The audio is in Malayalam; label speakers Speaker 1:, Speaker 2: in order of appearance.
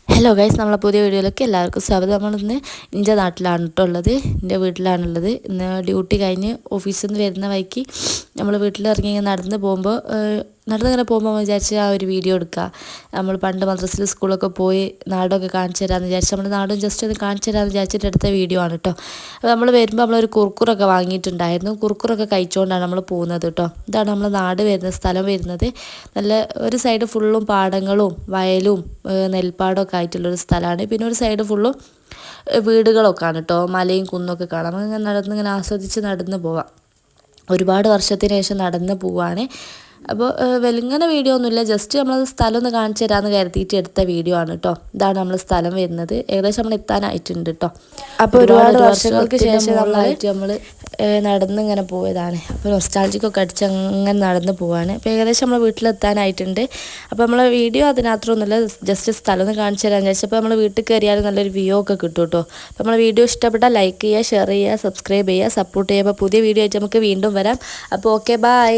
Speaker 1: ഹലോ ഗൈസ്, നമ്മളെ പുതിയ വീഡിയോയിലേക്ക് എല്ലാവർക്കും സ്വാഗതം. നമ്മളിന്ന് എൻ്റെ നാട്ടിലാണ് കേട്ടോ ഉള്ളത്, എൻ്റെ വീട്ടിലാണുള്ളത്. ഇന്ന് ഡ്യൂട്ടി കഴിഞ്ഞ് ഓഫീസിൽ നിന്ന് വരുന്ന വഴിക്ക് നമ്മൾ വീട്ടിലിറങ്ങി നടന്ന് പോകുമ്പോൾ നടന്നിങ്ങനെ പോകുമ്പോൾ വിചാരിച്ച് ആ ഒരു വീഡിയോ എടുക്കുക. നമ്മൾ പണ്ട് മദ്രസയിൽ സ്കൂളൊക്കെ പോയി നാടൊക്കെ കാണിച്ചു തരാമെന്ന് വിചാരിച്ച് നമ്മൾ നാടും ജസ്റ്റ് ഒന്ന് കാണിച്ചു തരാമെന്ന് വിചാരിച്ചിട്ട് എടുത്ത വീഡിയോ ആണ് കേട്ടോ. അപ്പോൾ നമ്മൾ വരുമ്പോൾ നമ്മളൊരു കുർക്കുറൊക്കെ വാങ്ങിയിട്ടുണ്ടായിരുന്നു. കുർക്കുറൊക്കെ കഴിച്ചുകൊണ്ടാണ് നമ്മൾ പോകുന്നത് കേട്ടോ. ഇതാണ് നമ്മൾ നാട് വരുന്നത്, സ്ഥലം വരുന്നത്. നല്ല ഒരു സൈഡ് ഫുള്ളും പാടങ്ങളും വയലും നെൽപ്പാടമൊക്കെ ആയിട്ടുള്ളൊരു സ്ഥലമാണ്. പിന്നെ ഒരു സൈഡ് ഫുള്ളും വീടുകളൊക്കെയാണ് കേട്ടോ. മലയും കുന്നൊക്കെ കാണാം. നമുക്ക് നടന്നിങ്ങനെ ആസ്വദിച്ച് നടന്ന് പോവാം. ഒരുപാട് വർഷത്തിന് ശേഷം നടന്ന് പോവാണ്. അപ്പോൾ വെലുങ്ങനെ വീഡിയോ ഒന്നുമില്ല, ജസ്റ്റ് നമ്മൾ സ്ഥലം ഒന്ന് കാണിച്ചു തരാമെന്ന് കരുതിയിട്ട് എടുത്ത വീഡിയോ ആണ് കേട്ടോ. ഇതാണ് നമ്മൾ സ്ഥലം വരുന്നത്. ഏകദേശം നമ്മൾ എത്താനായിട്ടുണ്ട് കേട്ടോ. അപ്പോൾ ഒരുപാട് വർഷങ്ങൾക്ക് ശേഷം നമ്മൾ നടന്നിങ്ങനെ പോയതാണ്. അപ്പോൾ നൊസ്റ്റാൾജിക്കൊക്കെ അടിച്ച് അങ്ങനെ നടന്ന് പോവാണ്. അപ്പോൾ ഏകദേശം നമ്മൾ വീട്ടിലെത്താനായിട്ടുണ്ട്. അപ്പോൾ നമ്മൾ വീഡിയോ അതിനകത്തൊന്നുമില്ല, ജസ്റ്റ് സ്ഥലം ഒന്ന് കാണിച്ചു തരാമെന്ന് വിചാരിച്ചു. അപ്പോൾ നമ്മൾ വീട്ടിൽ കയറിയാലും നല്ലൊരു വ്യൂ ഒക്കെ കിട്ടും കേട്ടോ. അപ്പോൾ നമ്മൾ വീഡിയോ ഇഷ്ടപ്പെട്ടാൽ ലൈക്ക് ചെയ്യുക, ഷെയർ ചെയ്യുക, സബ്സ്ക്രൈബ് ചെയ്യുക, സപ്പോർട്ട് ചെയ്യുക. അപ്പോൾ പുതിയ വീഡിയോ ആയിട്ട് നമുക്ക് വീണ്ടും വരാം. അപ്പോൾ ഓക്കെ, ബൈ.